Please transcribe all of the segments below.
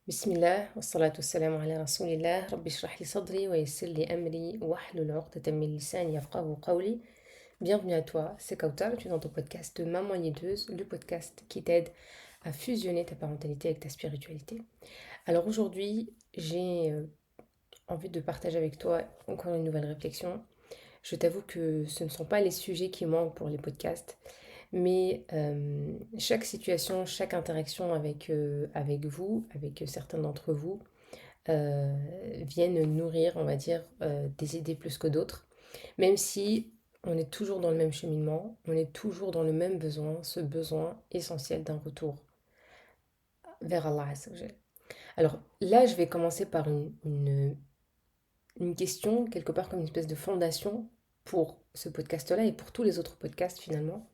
Bismillah, wassalatu wassalamu ala rasulillah, rabbi shrah li sadri wa yassir li amri wa hlul 'uqdatan min lisani yafqahu qawli. Bienvenue à toi, c'est Kautar, tu es dans ton podcast Maman Niaideuse, le podcast qui t'aide à fusionner ta parentalité avec ta spiritualité. Alors aujourd'hui, j'ai envie de partager avec toi encore une nouvelle réflexion. Je t'avoue que ce ne sont pas les sujets qui manquent pour les podcasts, mais chaque situation, chaque interaction avec vous, avec certains d'entre vous, euh, viennent nourrir, on va dire, des idées plus que d'autres. Même si on est toujours dans le même cheminement, on est toujours dans le même besoin, ce besoin essentiel d'un retour vers Allah Azza wa Jal. Alors là, je vais commencer par une question, quelque part comme une espèce de fondation pour ce podcast-là et pour tous les autres podcasts finalement,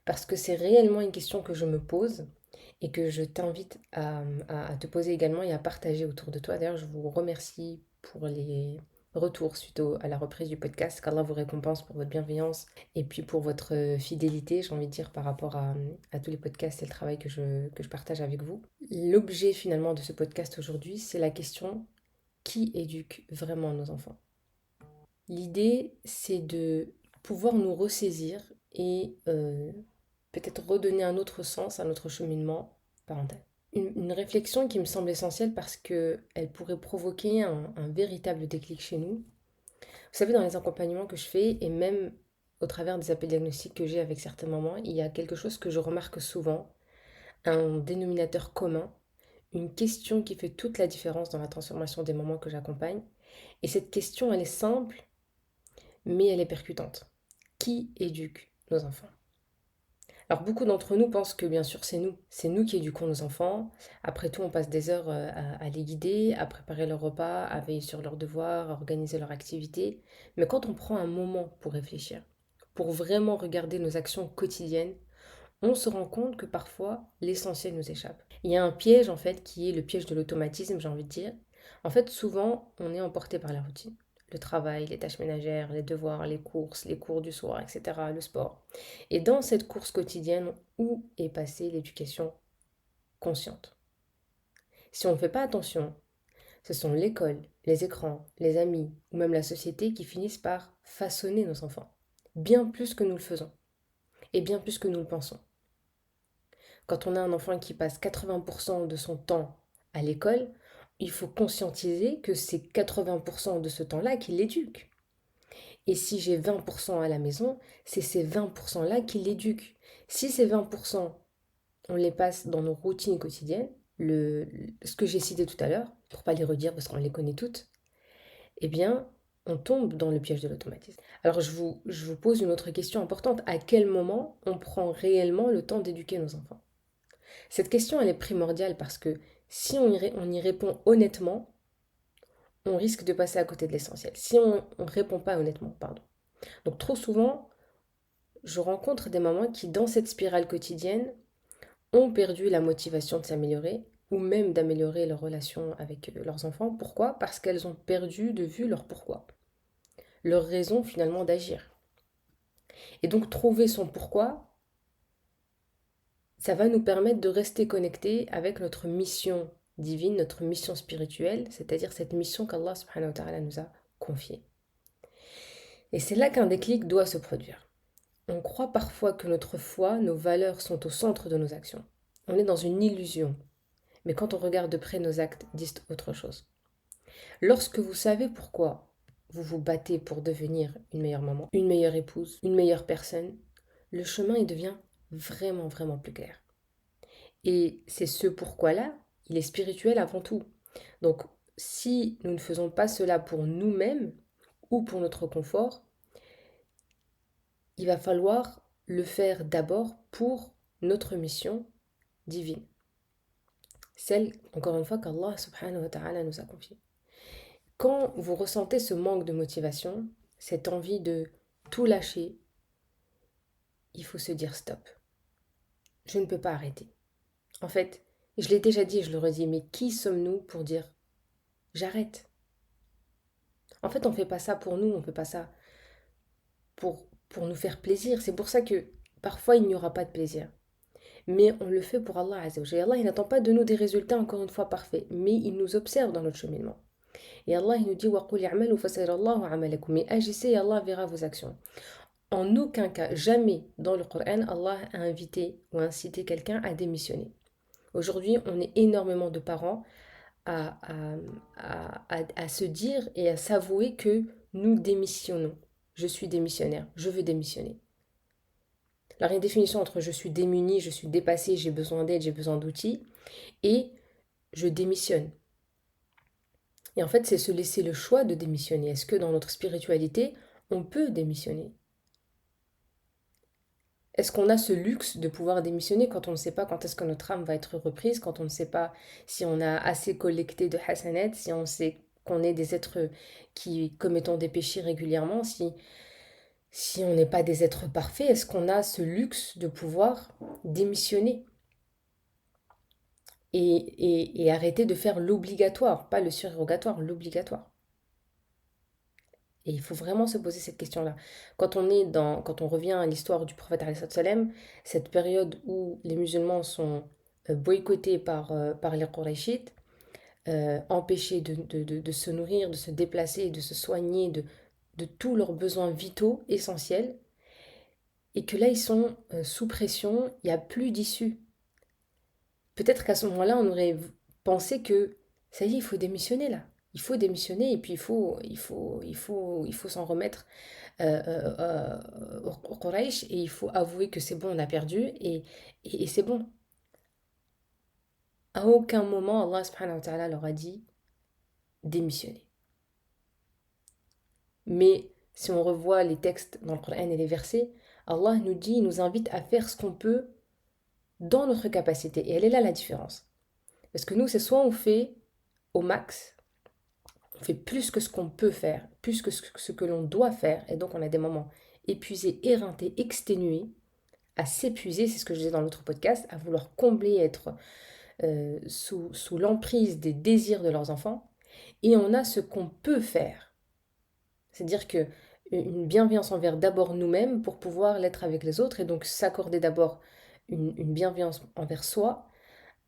parce que c'est réellement une question que je me pose et que je t'invite à te poser également et à partager autour de toi. D'ailleurs, je vous remercie pour les retours à la reprise du podcast, qu'Allah vous récompense pour votre bienveillance et puis pour votre fidélité, j'ai envie de dire, par rapport à tous les podcasts et le travail que je partage avec vous. L'objet finalement de ce podcast aujourd'hui, c'est la question: qui éduque vraiment nos enfants? L'idée, c'est de pouvoir nous ressaisir et peut-être redonner un autre sens à notre cheminement parental. Une réflexion qui me semble essentielle parce qu'elle pourrait provoquer un véritable déclic chez nous. Vous savez, dans les accompagnements que je fais et même au travers des appels diagnostiques que j'ai avec certaines mamans, il y a quelque chose que je remarque souvent, un dénominateur commun, une question qui fait toute la différence dans la transformation des mamans que j'accompagne. Et cette question, elle est simple, mais elle est percutante. Qui éduque nos enfants? Alors beaucoup d'entre nous pensent que bien sûr c'est nous qui éduquons nos enfants. Après tout, on passe des heures à les guider, à préparer leur repas, à veiller sur leurs devoirs, à organiser leurs activités. Mais quand on prend un moment pour réfléchir, pour vraiment regarder nos actions quotidiennes, on se rend compte que parfois l'essentiel nous échappe. Il y a un piège en fait qui est le piège de l'automatisme, j'ai envie de dire. En fait, souvent, on est emporté par la routine. Le travail, les tâches ménagères, les devoirs, les courses, les cours du soir, etc., le sport. Et dans cette course quotidienne, où est passée l'éducation consciente? Si on ne fait pas attention, ce sont l'école, les écrans, les amis ou même la société qui finissent par façonner nos enfants. Bien plus que nous le faisons et bien plus que nous le pensons. Quand on a un enfant qui passe 80% de son temps à l'école, il faut conscientiser que c'est 80% de ce temps-là qui l'éduque. Et si j'ai 20% à la maison, c'est ces 20%-là qui l'éduquent. Si ces 20%, on les passe dans nos routines quotidiennes, ce que j'ai cité tout à l'heure, pour pas les redire parce qu'on les connaît toutes, eh bien, on tombe dans le piège de l'automatisme. Alors, je vous pose une autre question importante. À quel moment on prend réellement le temps d'éduquer nos enfants? Cette question, elle est primordiale parce que si on y répond honnêtement, on risque de passer à côté de l'essentiel. Si on ne répond pas honnêtement, pardon. Donc trop souvent, je rencontre des mamans qui, dans cette spirale quotidienne, ont perdu la motivation de s'améliorer ou même d'améliorer leur relation avec leurs enfants. Pourquoi? Parce qu'elles ont perdu de vue leur pourquoi, leur raison finalement d'agir. Et donc trouver son pourquoi, ça va nous permettre de rester connectés avec notre mission divine, notre mission spirituelle, c'est-à-dire cette mission qu'Allah subhanahu wa ta'ala nous a confiée. Et c'est là qu'un déclic doit se produire. On croit parfois que notre foi, nos valeurs sont au centre de nos actions. On est dans une illusion. Mais quand on regarde de près, nos actes disent autre chose. Lorsque vous savez pourquoi vous vous battez pour devenir une meilleure maman, une meilleure épouse, une meilleure personne, le chemin il devient vraiment, vraiment plus clair. Et c'est ce pourquoi-là, il est spirituel avant tout. Donc, si nous ne faisons pas cela pour nous-mêmes ou pour notre confort, il va falloir le faire d'abord pour notre mission divine. Celle, encore une fois, qu'Allah subhanahu wa ta'ala nous a confiée. Quand vous ressentez ce manque de motivation, cette envie de tout lâcher, il faut se dire stop. Je ne peux pas arrêter. En fait, je l'ai déjà dit et je le redis, mais qui sommes-nous pour dire j'arrête? En fait, on ne fait pas ça pour nous, on ne fait pas ça pour nous faire plaisir. C'est pour ça que parfois il n'y aura pas de plaisir. Mais on le fait pour Allah Azza wa Jalla. Allah, il n'attend pas de nous des résultats, encore une fois, parfaits, mais il nous observe dans notre cheminement. Et Allah, il nous dit, وَقُلْ اعْمَلُوا فَسَيَرَ اللَّهُ عَمَلَكُمْ. Mais agissez et Allah verra vos actions. En aucun cas, jamais dans le Coran, Allah a invité ou incité quelqu'un à démissionner. Aujourd'hui, on est énormément de parents à se dire et à s'avouer que nous démissionnons. Je suis démissionnaire, je veux démissionner. Alors, il y a une définition entre je suis démuni, je suis dépassé, j'ai besoin d'aide, j'ai besoin d'outils, et je démissionne. Et en fait, c'est se laisser le choix de démissionner. Est-ce que dans notre spiritualité, on peut démissionner? Est-ce qu'on a ce luxe de pouvoir démissionner quand on ne sait pas quand est-ce que notre âme va être reprise, quand on ne sait pas si on a assez collecté de hasanet, si on sait qu'on est des êtres qui commettons des péchés régulièrement, si on n'est pas des êtres parfaits, est-ce qu'on a ce luxe de pouvoir démissionner et arrêter de faire l'obligatoire, pas le surérogatoire, l'obligatoire? Et il faut vraiment se poser cette question-là. Quand on revient à l'histoire du prophète alayhi salam, cette période où les musulmans sont boycottés par les Qurayshites, empêchés de se nourrir, de se déplacer, de se soigner, de tous leurs besoins vitaux essentiels, et que là ils sont sous pression, il n'y a plus d'issue. Peut-être qu'à ce moment-là, on aurait pensé que ça y est, il faut démissionner là. Il faut démissionner et puis il faut s'en remettre au Quraysh et il faut avouer que c'est bon, on a perdu et c'est bon. À aucun moment, Allah subhanahu wa ta'ala leur a dit démissionner. Mais si on revoit les textes dans le Coran et les versets, Allah nous dit, il nous invite à faire ce qu'on peut dans notre capacité. Et elle est là la différence. Parce que nous, c'est soit on fait au max, on fait plus que ce qu'on peut faire, plus que ce que l'on doit faire, et donc on a des moments épuisés, éreintés, exténués, à s'épuiser, c'est ce que je disais dans l'autre podcast, à vouloir combler, être sous l'emprise des désirs de leurs enfants, et on a ce qu'on peut faire. C'est-à-dire que une bienveillance envers d'abord nous-mêmes pour pouvoir l'être avec les autres, et donc s'accorder d'abord une bienveillance envers soi,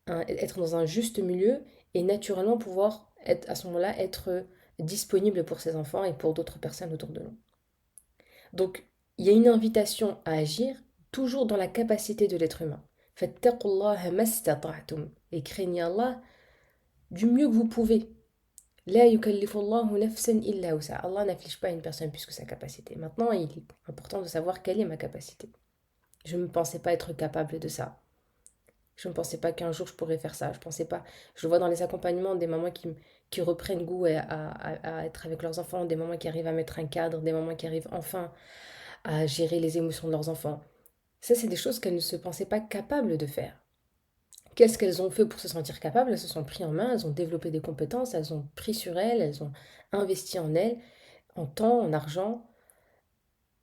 être dans un juste milieu, et naturellement pouvoir être, à ce moment-là être disponible pour ses enfants et pour d'autres personnes autour de nous. Donc, il y a une invitation à agir, toujours dans la capacité de l'être humain. Fattaqullaha mastata'tum. Et craignez Allah du mieux que vous pouvez. La yukallifullahu nafsan illa wusa. Allah n'afflige pas une personne plus que sa capacité. Maintenant, il est important de savoir quelle est ma capacité. Je ne pensais pas être capable de ça. Je ne pensais pas qu'un jour je pourrais faire ça. Je pensais pas. Je le vois dans les accompagnements des mamans qui reprennent goût à être avec leurs enfants, des mamans qui arrivent à mettre un cadre, des mamans qui arrivent enfin à gérer les émotions de leurs enfants. Ça, c'est des choses qu'elles ne se pensaient pas capables de faire. Qu'est-ce qu'elles ont fait pour se sentir capables? Elles se sont pris en main, elles ont développé des compétences, elles ont pris sur elles, elles ont investi en elles, en temps, en argent,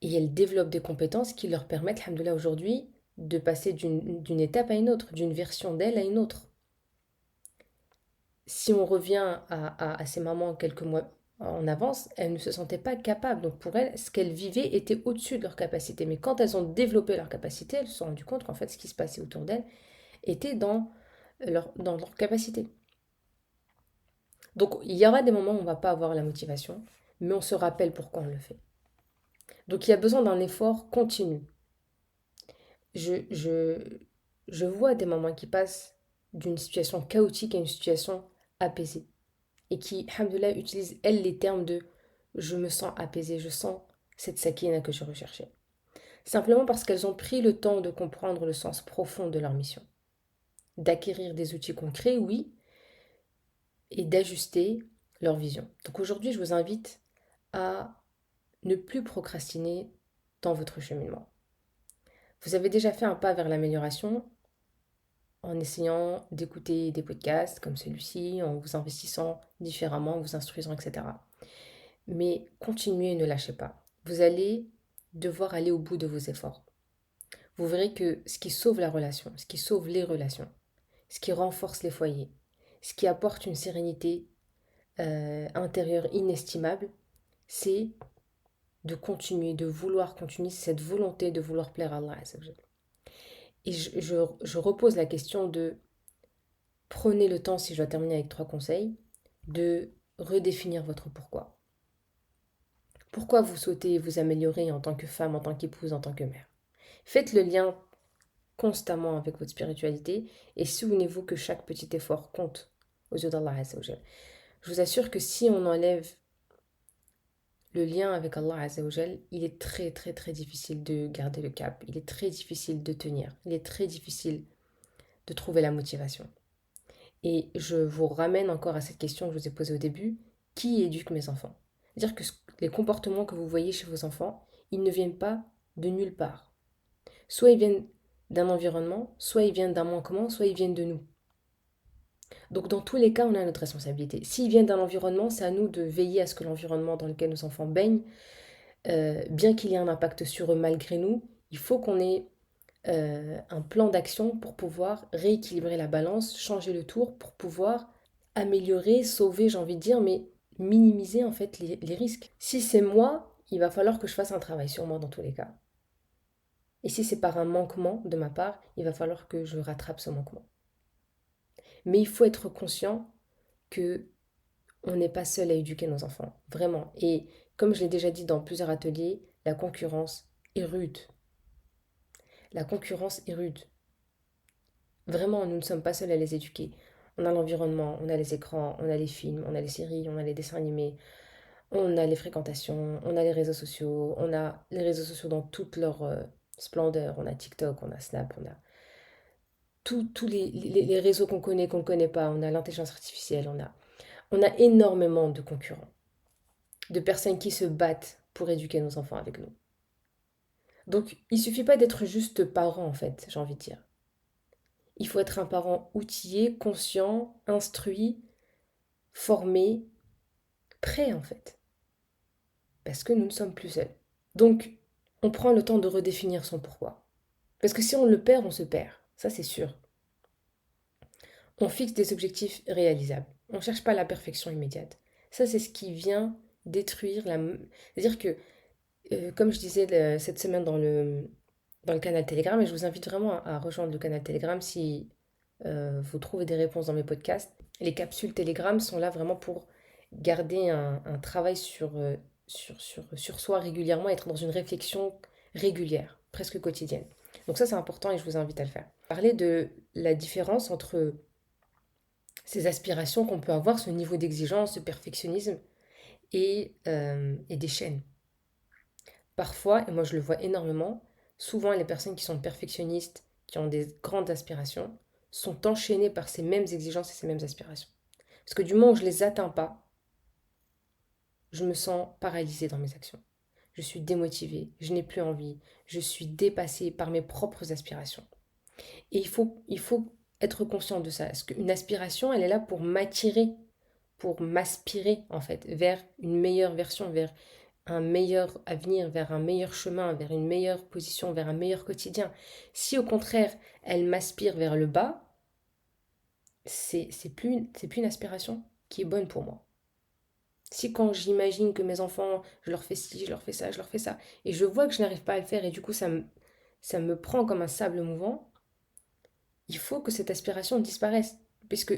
et elles développent des compétences qui leur permettent, alhamdoulilah, aujourd'hui, de passer d'une étape à une autre, d'une version d'elles à une autre. Si on revient à ces mamans quelques mois en avance, elles ne se sentaient pas capables. Donc pour elles, ce qu'elles vivaient était au-dessus de leur capacité. Mais quand elles ont développé leur capacité, elles se sont rendues compte qu'en fait, ce qui se passait autour d'elles était dans leur capacité. Donc il y aura des moments où on ne va pas avoir la motivation, mais on se rappelle pourquoi on le fait. Donc il y a besoin d'un effort continu. Je vois des mamans qui passent d'une situation chaotique à une situation apaisée. Et qui, alhamdoulilah, utilisent, elles, les termes de je me sens apaisée, je sens cette sakina que je recherchais. Simplement parce qu'elles ont pris le temps de comprendre le sens profond de leur mission. D'acquérir des outils concrets, oui, et d'ajuster leur vision. Donc aujourd'hui, je vous invite à ne plus procrastiner dans votre cheminement. Vous avez déjà fait un pas vers l'amélioration en essayant d'écouter des podcasts comme celui-ci, en vous investissant différemment, en vous instruisant, etc. Mais continuez, ne lâchez pas. Vous allez devoir aller au bout de vos efforts. Vous verrez que ce qui sauve la relation, ce qui sauve les relations, ce qui renforce les foyers, ce qui apporte une sérénité intérieure inestimable, c'est de continuer, de vouloir continuer, c'est cette volonté de vouloir plaire à Allah. Et je repose la question de prenez le temps, si je dois terminer avec 3 conseils, de redéfinir votre pourquoi. Pourquoi vous souhaitez vous améliorer en tant que femme, en tant qu'épouse, en tant que mère? Faites le lien constamment avec votre spiritualité et souvenez-vous que chaque petit effort compte aux yeux d'Allah Azza wa Jal. Je vous assure que si on enlève le lien avec Allah Azza wa Jal, il est très très très difficile de garder le cap, il est très difficile de tenir, il est très difficile de trouver la motivation. Et je vous ramène encore à cette question que je vous ai posée au début, qui éduque mes enfants? C'est-à-dire que les comportements que vous voyez chez vos enfants, ils ne viennent pas de nulle part. Soit ils viennent d'un environnement, soit ils viennent d'un manquement, soit ils viennent de nous. Donc dans tous les cas, on a notre responsabilité. S'ils viennent d'un environnement, c'est à nous de veiller à ce que l'environnement dans lequel nos enfants baignent, bien qu'il y ait un impact sur eux malgré nous, il faut qu'on ait un plan d'action pour pouvoir rééquilibrer la balance, changer le tour, pour pouvoir améliorer, sauver, j'ai envie de dire, mais minimiser en fait les risques. Si c'est moi, il va falloir que je fasse un travail sur moi dans tous les cas. Et si c'est par un manquement de ma part, il va falloir que je rattrape ce manquement. Mais il faut être conscient que on n'est pas seul à éduquer nos enfants, vraiment. Et comme je l'ai déjà dit dans plusieurs ateliers, la concurrence est rude. La concurrence est rude. Vraiment, nous ne sommes pas seuls à les éduquer. On a l'environnement, on a les écrans, on a les films, on a les séries, on a les dessins animés, on a les fréquentations, on a les réseaux sociaux, on a les réseaux sociaux dans toute leur splendeur. On a TikTok, on a Snap, on a tous les réseaux qu'on ne connaît pas, on a l'intelligence artificielle, on a énormément de concurrents, de personnes qui se battent pour éduquer nos enfants avec nous. Donc, il suffit pas d'être juste parent, en fait, j'ai envie de dire. Il faut être un parent outillé, conscient, instruit, formé, prêt, en fait. Parce que nous ne sommes plus seuls. Donc, on prend le temps de redéfinir son pourquoi. Parce que si on le perd, on se perd. Ça, c'est sûr. On fixe des objectifs réalisables. On ne cherche pas la perfection immédiate. Ça, c'est ce qui vient détruire la... C'est-à-dire que, comme je disais cette semaine dans le canal Telegram, et je vous invite vraiment à rejoindre le canal Telegram si vous trouvez des réponses dans mes podcasts. Les capsules Telegram sont là vraiment pour garder un travail sur soi régulièrement, être dans une réflexion régulière, presque quotidienne. Donc ça, c'est important et je vous invite à le faire. Parler de la différence entre ces aspirations qu'on peut avoir, ce niveau d'exigence, ce perfectionnisme et des chaînes. Parfois, et moi je le vois énormément, souvent les personnes qui sont perfectionnistes, qui ont des grandes aspirations, sont enchaînées par ces mêmes exigences et ces mêmes aspirations. Parce que du moment où je ne les atteins pas, je me sens paralysée dans mes actions. Je suis démotivée, je n'ai plus envie, je suis dépassée par mes propres aspirations. Et il faut être conscient de ça. Parce qu'une aspiration, elle est là pour m'attirer, pour m'aspirer en fait vers une meilleure version, vers un meilleur avenir, vers un meilleur chemin, vers une meilleure position, vers un meilleur quotidien. Si au contraire, elle m'aspire vers le bas, c'est plus une aspiration qui est bonne pour moi. Si quand j'imagine que mes enfants, je leur fais ci, je leur fais ça, je leur fais ça, et je vois que je n'arrive pas à le faire, et du coup ça me prend comme un sable mouvant, il faut que cette aspiration disparaisse. Puisque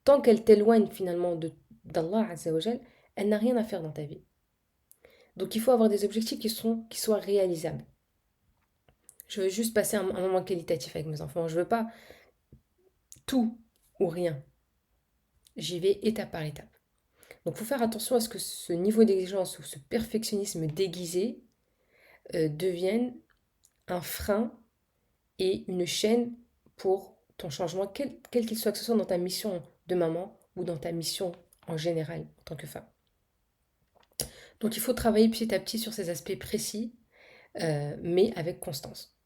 tant qu'elle t'éloigne finalement d'Allah Azza wa Jal, elle n'a rien à faire dans ta vie. Donc il faut avoir des objectifs qui soient réalisables. Je veux juste passer un moment qualitatif avec mes enfants. Je veux pas tout ou rien. J'y vais étape par étape. Donc il faut faire attention à ce que ce niveau d'exigence ou ce perfectionnisme déguisé devienne un frein et une chaîne pour ton changement, quel qu'il soit, que ce soit dans ta mission de maman ou dans ta mission en général en tant que femme. Donc il faut travailler petit à petit sur ces aspects précis, mais avec constance.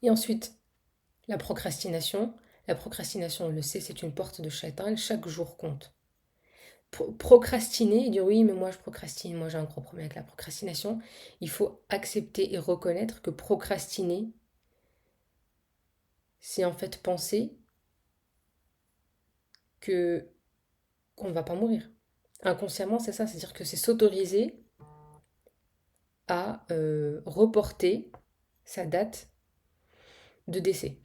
Et ensuite, la procrastination. La procrastination, on le sait, c'est une porte de Shaitan. Chaque jour compte. Procrastiner et dire oui, mais moi je procrastine, moi j'ai un gros problème avec la procrastination. Il faut accepter et reconnaître que procrastiner, c'est en fait penser que qu'on ne va pas mourir. Inconsciemment, c'est ça, c'est-à-dire que c'est s'autoriser à reporter sa date de décès.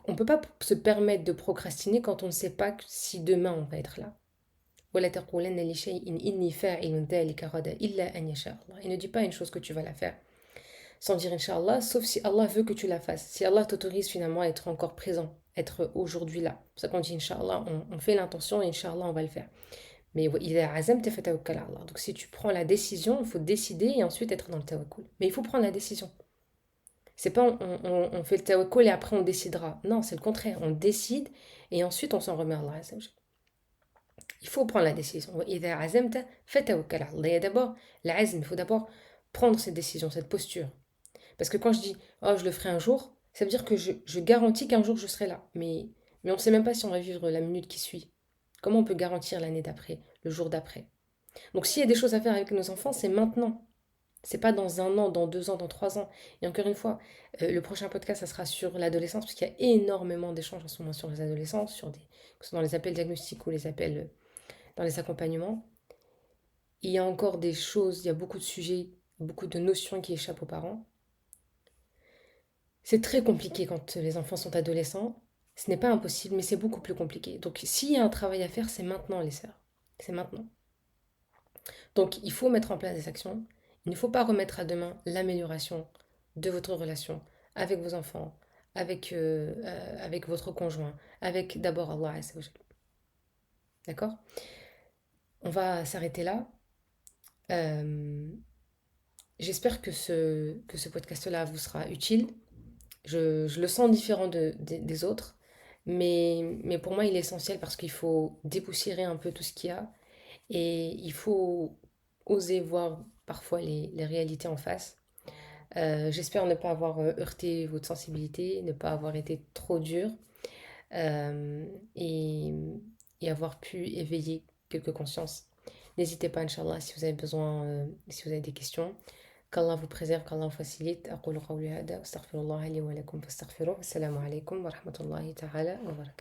On ne peut pas se permettre de procrastiner quand on ne sait pas si demain on va être là. ولا تقولن لشيء إني فاعل ذلك غدا إلا أن يشاء الله. Et ne dis pas une chose que tu vas la faire sans dire Inch'Allah, sauf si Allah veut que tu la fasses. Si Allah t'autorise finalement à être encore présent, être aujourd'hui là. C'est pour ça qu'on dit Inch'Allah, on fait l'intention et Inch'Allah on va le faire. Mais إذا عزمت فتوكل على الله. Donc si tu prends la décision, il faut décider et ensuite être dans le tawakkul. Mais il faut prendre la décision. C'est pas on fait le tawakkul et après on décidera. Non, c'est le contraire. On décide et ensuite on s'en remet à Allah. Il faut prendre la décision. وإذا عزمت فتوكل على الله. Il y a d'abord l'azm, il faut d'abord prendre cette décision, cette posture. Parce que quand je dis oh je le ferai un jour, ça veut dire que je garantis qu'un jour je serai là. Mais on ne sait même pas si on va vivre la minute qui suit. Comment on peut garantir l'année d'après, le jour d'après? Donc s'il y a des choses à faire avec nos enfants, c'est maintenant. C'est pas dans 1 an, dans 2 ans, dans 3 ans. Et encore une fois, le prochain podcast, ça sera sur l'adolescence, parce qu'il y a énormément d'échanges en ce moment sur les adolescents, que ce soit dans les appels diagnostiques ou les appels dans les accompagnements. Il y a encore des choses, il y a beaucoup de sujets, beaucoup de notions qui échappent aux parents. C'est très compliqué quand les enfants sont adolescents. Ce n'est pas impossible, mais c'est beaucoup plus compliqué. Donc s'il y a un travail à faire, c'est maintenant, les sœurs. C'est maintenant. Donc il faut mettre en place des actions. Il ne faut pas remettre à demain l'amélioration de votre relation avec vos enfants, avec votre conjoint, avec d'abord Allah Azza wa Jal. D'accord? On va s'arrêter là. Euh, J'espère que ce podcast-là vous sera utile. Je le sens différent des autres, mais pour moi, il est essentiel parce qu'il faut dépoussiérer un peu tout ce qu'il y a et il faut oser voir parfois les réalités en face. J'espère ne pas avoir heurté votre sensibilité, ne pas avoir été trop dur euh, et, et avoir pu éveiller quelques consciences. N'hésitez pas, Inch'Allah, si vous avez besoin, si vous avez des questions. qu'Allah vous préserve, qu'Allah vous facilite. أقول قولي هذا وأستغفر الله لي ولكم فاستغفروه. السلام عليكم ورحمة الله تعالى وبركاته.